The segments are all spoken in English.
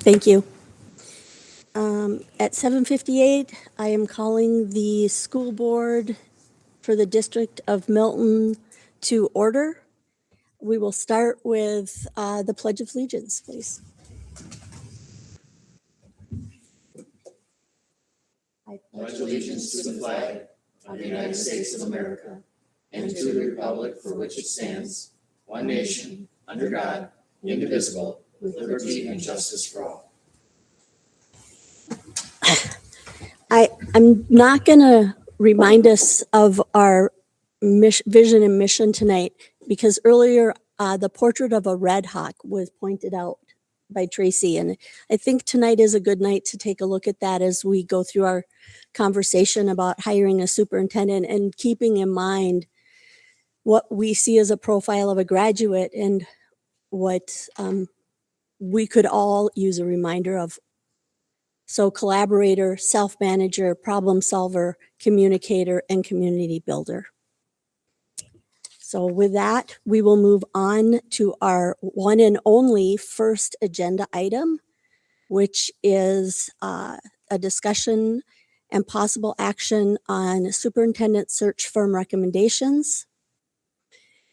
Thank you. At 7:58, I am calling the school board for the District of Milton to order. We will start with the Pledge of Allegiance, please. I pledge allegiance to the flag of the United States of America and to the republic for which it stands, one nation, under God, indivisible, with liberty and justice for all. I'm not going to remind us of our vision and mission tonight because earlier the portrait of a red hawk was pointed out by Tracy, and I think tonight is a good night to take a look at that as we go through our conversation about hiring a superintendent and keeping in mind what we see as a profile of a graduate and what we could all use a reminder of. So collaborator, self-manager, problem solver, communicator, and community builder. So with that, we will move on to our one and only first agenda item, which is a discussion and possible action on superintendent search firm recommendations.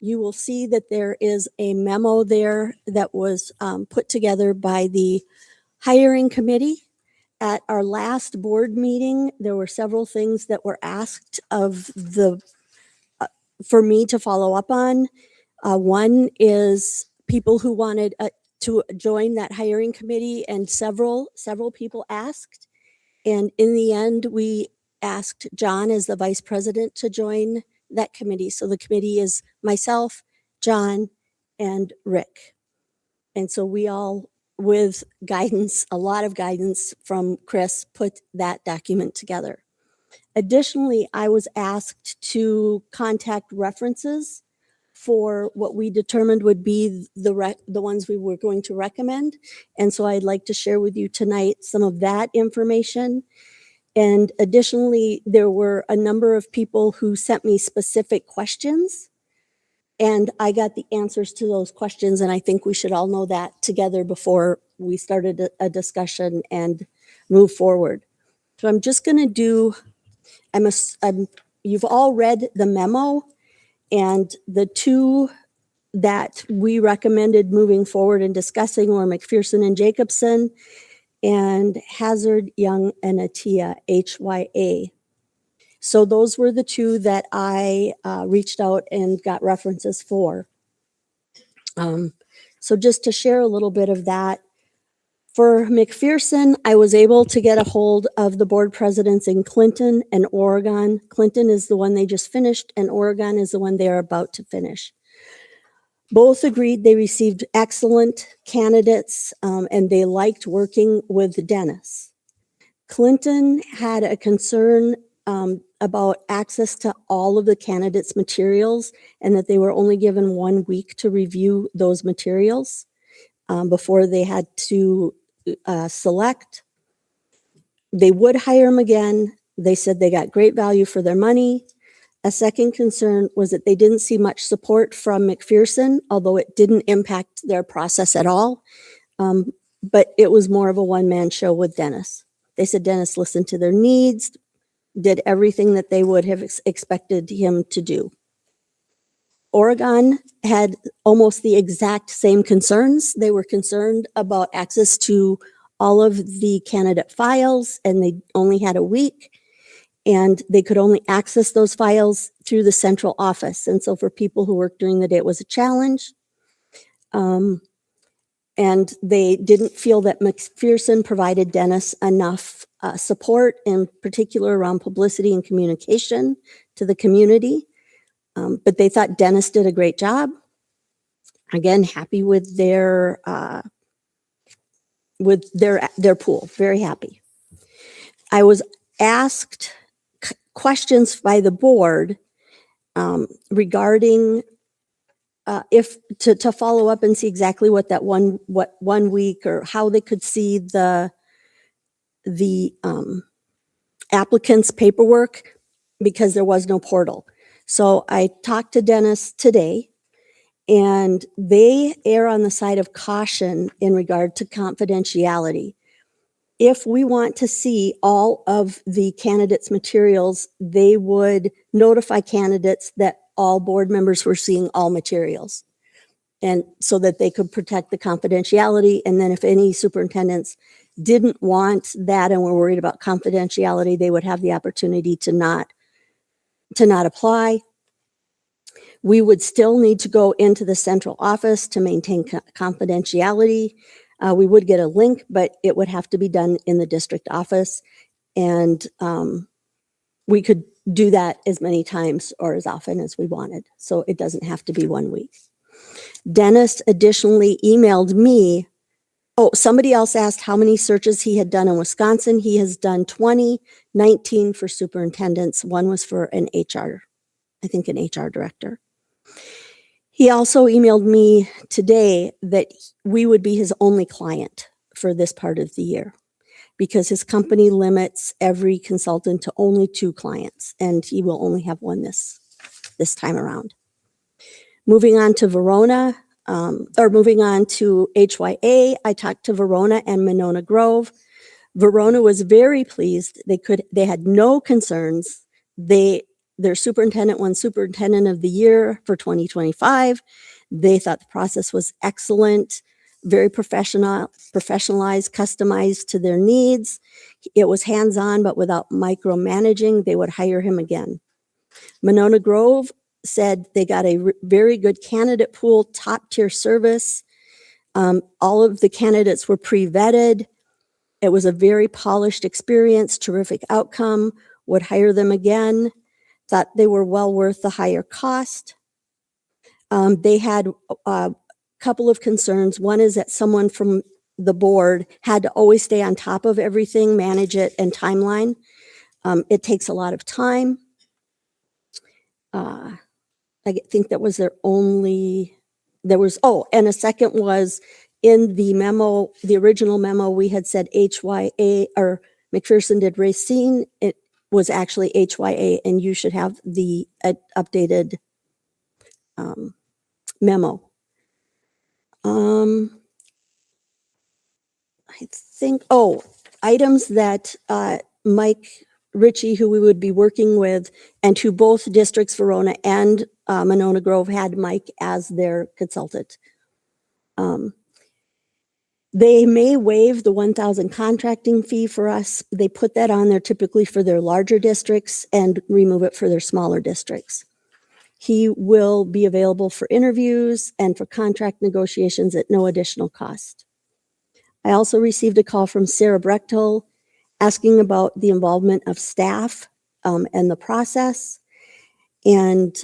You will see that there is a memo there that was put together by the hiring committee. At our last board meeting, there were several things that were asked of for me to follow up on. One is people who wanted to join that hiring committee, and several people asked. And in the end, we asked John as the vice president to join that committee. So the committee is myself, John, and Rick. And so we all, with guidance, a lot of guidance from Chris, put that document together. Additionally, I was asked to contact references for what we determined would be the ones we were going to recommend. And so I'd like to share with you tonight some of that information. And additionally, there were a number of people who sent me specific questions, and I got the answers to those questions, and I think we should all know that together before we started a discussion and move forward. So I'm just going to do, you've all read the memo, and the two that we recommended moving forward and discussing were McPherson and Jacobson, and Hazard, Young, and Atia, HYA. So those were the two that I reached out and got references for. So just to share a little bit of that, for McPherson, I was able to get a hold of the board presidents in Clinton and Oregon. Clinton is the one they just finished, and Oregon is the one they're about to finish. Both agreed they received excellent candidates, and they liked working with Dennis. Clinton had a concern about access to all of the candidates' materials, and that they were only given 1 week to review those materials before they had to select. They would hire him again. They said they got great value for their money. A second concern was that they didn't see much support from McPherson, although it didn't impact their process at all. But it was more of a one-man show with Dennis. They said Dennis listened to their needs, did everything that they would have expected him to do. Oregon had almost the exact same concerns. They were concerned about access to all of the candidate files, and they only had a week, and they could only access those files through the central office. And so for people who worked during the day, it was a challenge. And they didn't feel that McPherson provided Dennis enough support, in particular around publicity and communication to the community. But they thought Dennis did a great job. Again, happy with their pool, very happy. I was asked questions by the board regarding if to follow up and see exactly what that one week, or how they could see the applicant's paperwork, because there was no portal. So I talked to Dennis today, And they err on the side of caution in regard to confidentiality. If we want to see all of the candidates' materials, they would notify candidates that all board members were seeing all materials. And so that they could protect the confidentiality. And then if any superintendents didn't want that and were worried about confidentiality, they would have the opportunity to not apply. We would still need to go into the central office to maintain confidentiality. We would get a link, but it would have to be done in the district office. And we could do that as many times or as often as we wanted. So it doesn't have to be 1 week. Dennis additionally emailed me. Oh, somebody else asked how many searches he had done in Wisconsin. He has done 20, 19 for superintendents. One was for an HR, I think an HR director. He also emailed me today that we would be his only client for this part of the year because his company limits every consultant to only 2 clients, and he will only have one this time around. Moving on to Verona, moving on to HYA, I talked to Verona and Monona Grove. Verona was very pleased. They had no concerns. Their superintendent won Superintendent of the Year for 2025. They thought the process was excellent, very professionalized, customized to their needs. It was hands-on, but without micromanaging. They would hire him again. Monona Grove said they got a very good candidate pool, top-tier service. All of the candidates were pre-vetted. It was a very polished experience, terrific outcome, would hire them again, thought they were well worth the higher cost. They had a couple of concerns. One is that someone from the board had to always stay on top of everything, manage it, and timeline. It takes a lot of time. I think that was their only, and a second was in the memo, the original memo, we had said HYA, or McPherson did Racine. It was actually HYA, and you should have the updated memo. I think, items that Mike Ritchie, who we would be working with, and to both districts, Verona and Monona Grove, had Mike as their consultant. They may waive the 1,000 contracting fee for us. They put that on there typically for their larger districts and remove it for their smaller districts. He will be available for interviews and for contract negotiations at no additional cost. I also received a call from Sarah Brechtel asking about the involvement of staff and the process. And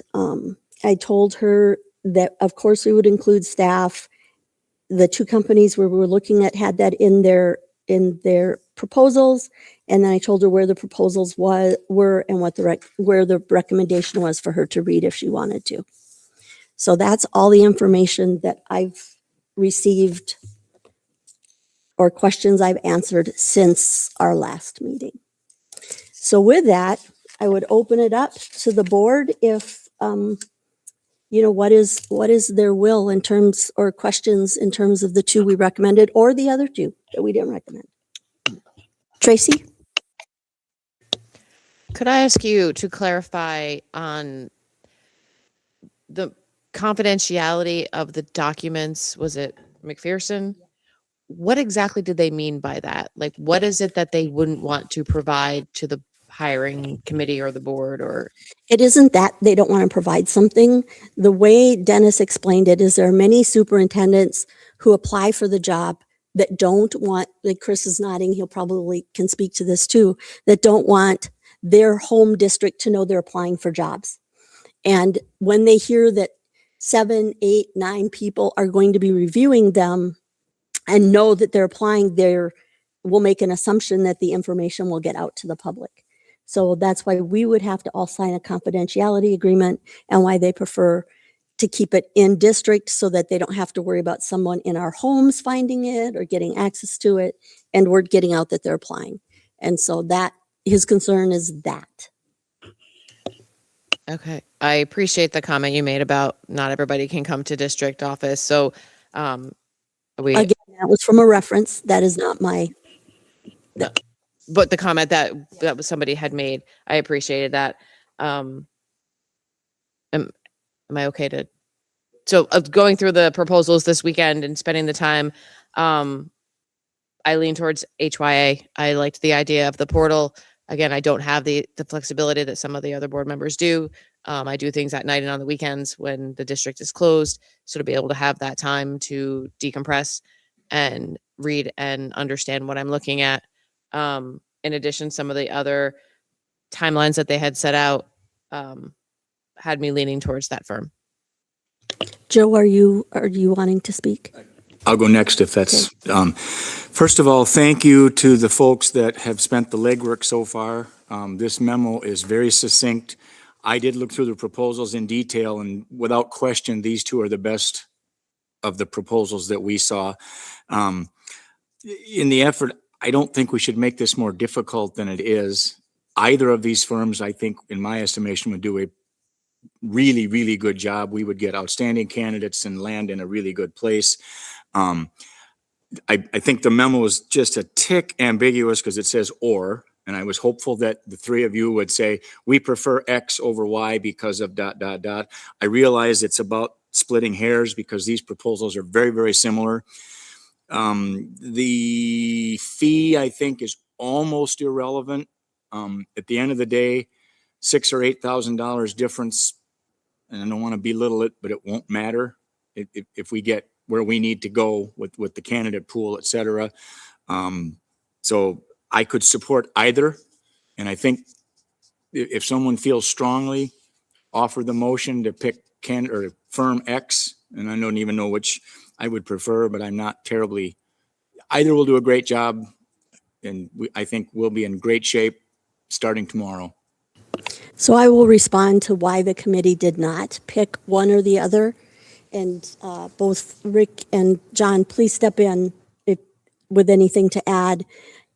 I told her that, of course, we would include staff. The 2 companies where we were looking at had that in their proposals. And then I told her where the proposals were and what where the recommendation was for her to read if she wanted to. So that's all the information that I've received or questions I've answered since our last meeting. So with that, I would open it up to the board if, what is their will in terms, or questions in terms of the 2 we recommended or the other 2 that we didn't recommend. Tracy? Could I ask you to clarify on the confidentiality of the documents? Was it McPherson? What exactly did they mean by that? Like, what is it that they wouldn't want to provide to the hiring committee or the board? Or It isn't that they don't want to provide something. The way Dennis explained it is there are many superintendents who apply for the job that don't want, like Chris is nodding, he'll probably can speak to this too, that don't want their home district to know they're applying for jobs. And when they hear that 7, 8, 9 people are going to be reviewing them and know that they're applying, we'll make an assumption that the information will get out to the public. So that's why we would have to all sign a confidentiality agreement, and why they prefer to keep it in district so that they don't have to worry about someone in our homes finding it or getting access to it, and word getting out that they're applying. And so that his concern is that. Okay. I appreciate the comment you made about not everybody can come to district office. So, we, Again, that was from a reference. That is not my, but the comment that was somebody had made, I appreciated that. Am I okay to? So of going through the proposals this weekend and spending the time, I lean towards HYA. I liked the idea of the portal. Again, I don't have the flexibility that some of the other board members do. I do things at night and on the weekends when the district is closed. So to be able to have that time to decompress and read and understand what I'm looking at. In addition, some of the other timelines that they had set out had me leaning towards that firm. Joe, are you wanting to speak? I'll go next if that's, first of all, thank you to the folks that have spent the legwork so far. This memo is very succinct. I did look through the proposals in detail, and without question, these two are the best of the proposals that we saw. In the effort, I don't think we should make this more difficult than it is. Either of these firms, I think, in my estimation, would do a really, really good job. We would get outstanding candidates and land in a really good place. I think the memo is just a tick ambiguous because it says or, and I was hopeful that the three of you would say, we prefer X over Y because of ... I realize it's about splitting hairs because these proposals are very, very similar. The fee, I think, is almost irrelevant. At the end of the day, $6,000 or $8,000 difference, and I don't want to belittle it, but it won't matter if we get where we need to go with the candidate pool, et cetera. So I could support either. And I think if someone feels strongly, offer the motion to pick or firm X, and I don't even know which I would prefer, but I'm not terribly, either will do a great job, and I think we'll be in great shape starting tomorrow. So I will respond to why the committee did not pick one or the other. And both Rick and John, please step in with anything to add.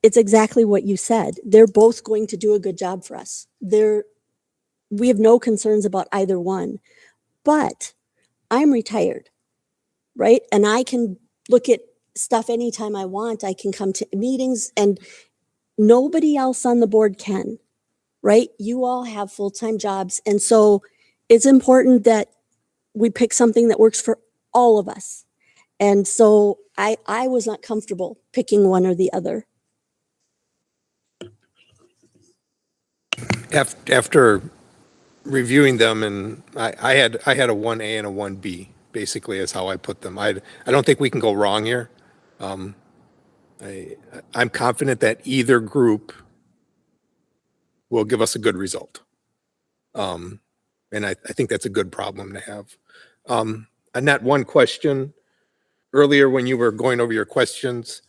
It's exactly what you said. They're both going to do a good job for us. We have no concerns about either one. But I'm retired, right? And I can look at stuff anytime I want. I can come to meetings, and nobody else on the board can, right? You all have full-time jobs. And so it's important that we pick something that works for all of us. And so I was not comfortable picking one or the other. After reviewing them, and I had a 1A and a 1B, basically is how I put them. I don't think we can go wrong here. I'm confident that either group will give us a good result. And I think that's a good problem to have. And that one question earlier when you were going over your questions,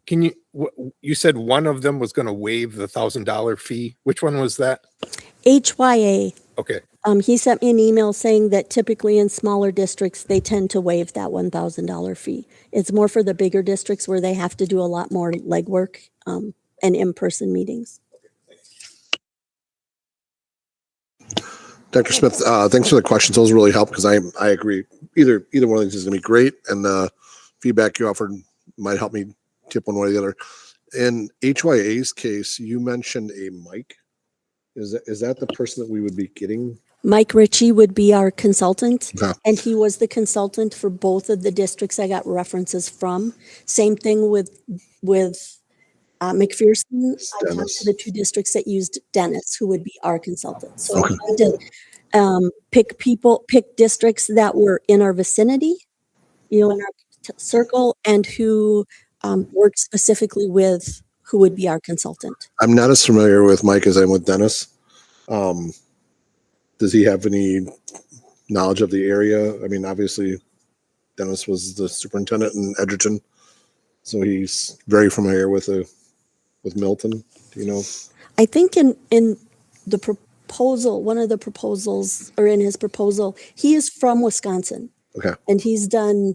you said one of them was going to waive the $1,000 fee. Which one was that? HYA. Okay. He sent me an email saying that typically in smaller districts, they tend to waive that $1,000 fee. It's more for the bigger districts where they have to do a lot more legwork and in-person meetings. Dr. Smith, thanks for the questions. Those really help because I agree. Either one of these is going to be great, and the feedback you offered might help me tip one way or the other. In HYA's case, you mentioned a Mike. Is that the person that we would be getting? Mike Ritchie would be our consultant, Okay. and he was the consultant for both of the districts I got references from. Same thing with McPherson. I talked to the two districts that used Dennis, who would be our consultant. So Okay. I did pick districts that were in our vicinity, in our circle, and who worked specifically with who would be our consultant. I'm not as familiar with Mike as I am with Dennis. Does he have any knowledge of the area? I mean, obviously, Dennis was the superintendent in Edgerton, so he's very familiar with Milton. Do you know? I think in the proposal, one of the proposals, or in his proposal, he is from Wisconsin. Okay. And he's done,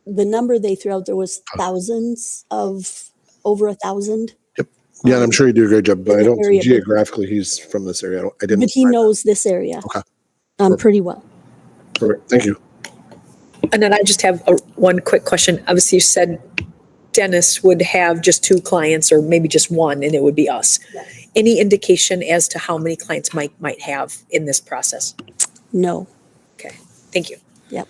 the number they threw out there was thousands of, over 1,000. Yep. Yeah, and I'm sure you do a great job, but I don't Area. think geographically he's from this area. I didn't. But he find that. knows this area. Okay. Pretty well. Perfect. Thank you. And then I just have one quick question. Obviously, you said Dennis would have just 2 clients or maybe just one, and it would be us. Any indication as to how many clients Mike might have in this process? No. Okay, thank you. Yep.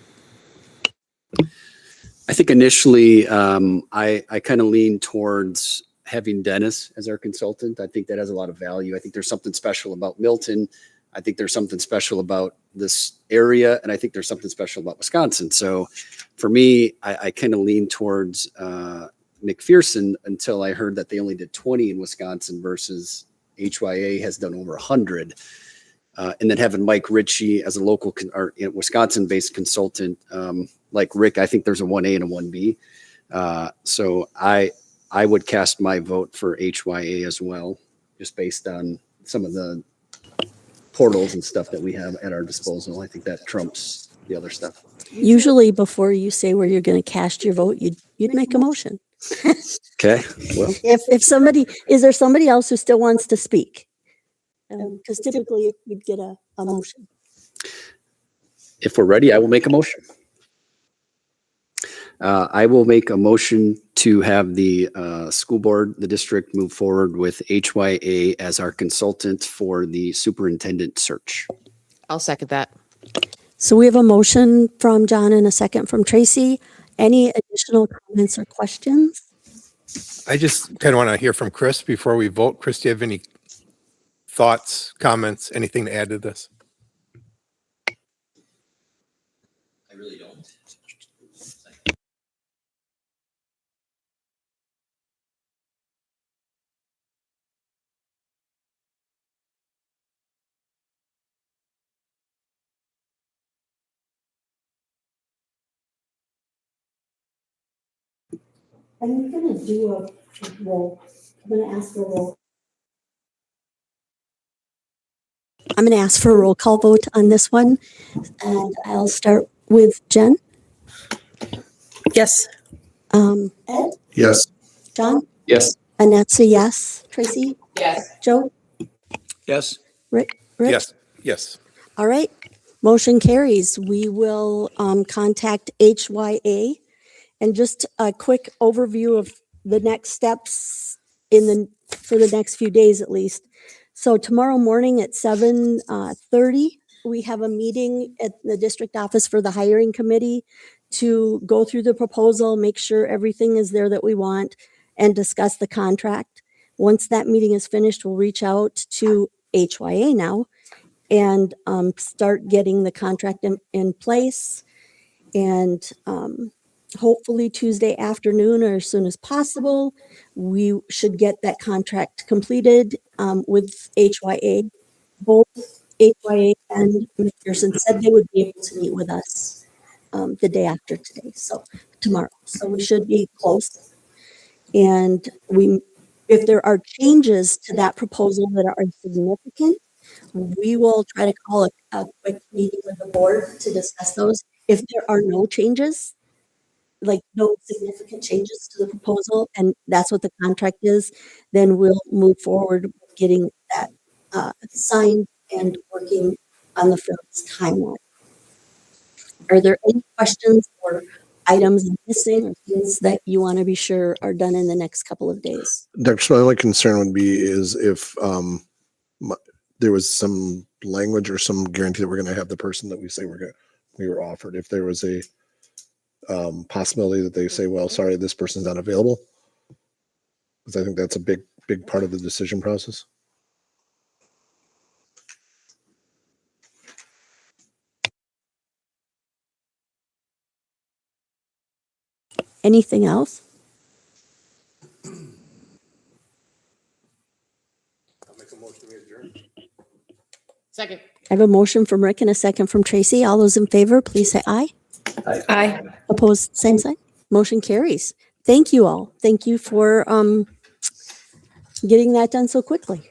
I think initially, I kind of lean towards having Dennis as our consultant. I think that has a lot of value. I think there's something special about Milton. I think there's something special about this area, and I think there's something special about Wisconsin. So for me, I kind of lean towards McPherson until I heard that they only did 20 in Wisconsin versus HYA has done over 100. And then having Mike Ritchie as a local or Wisconsin-based consultant, like Rick, I think there's a 1A and a 1B. So I would cast my vote for HYA as well, just based on some of the portals and stuff that we have at our disposal. I think that trumps the other stuff. Usually before you say where you're going to cast your vote, you'd make a motion. Okay, well, If somebody, is there somebody else who still wants to speak? Because typically you'd get a motion. if we're ready, I will make a motion. I will make a motion to have the school board, the district, move forward with HYA as our consultant for the superintendent search. I'll second that. So we have a motion from John and a second from Tracy. Any additional comments or questions? I just kind of want to hear from Chris before we vote. Chris, do you have any thoughts, comments, anything to add to this? I really don't. I'm going to do a roll. I'm going to ask for a roll. I'm going to ask for a roll call vote on this one. And I'll start with Jen. Yes. Ed? Yes. John? Yes. Annette's a yes. Tracy? Yes. Joe? Yes. Rick? Yes, yes. All right. Motion carries. We will contact HYA. And just a quick overview of the next steps for the next few days at least. So tomorrow morning at 7:30, we have a meeting at the district office for the hiring committee to go through the proposal, make sure everything is there that we want, and discuss the contract. Once that meeting is finished, we'll reach out to HYA now and start getting the contract in place. And hopefully Tuesday afternoon or as soon as possible, we should get that contract completed with HYA. Both HYA and McPherson said they would be able to meet with us the day after today, so tomorrow. So we should be close. And if there are changes to that proposal that are significant, we will try to call a quick meeting with the board to discuss those. If there are no changes, like no significant changes to the proposal, and that's what the contract is, then we'll move forward with getting that signed and working on the firm's timeline. Are there any questions or items missing or things that you want to be sure are done in the next couple of days? Dr. My only concern would be is if there was some language or some guarantee that we're going to have the person that we say we were offered. If there was a possibility that they say, well, sorry, this person's not available. Because I think that's a big part of the decision process. Anything else? I'll make a motion to adjourn. Second. I have a motion from Rick and a second from Tracy. All those in favor, please say aye. Aye. Opposed, same sign. Motion carries. Thank you all. Thank you for getting that done so quickly.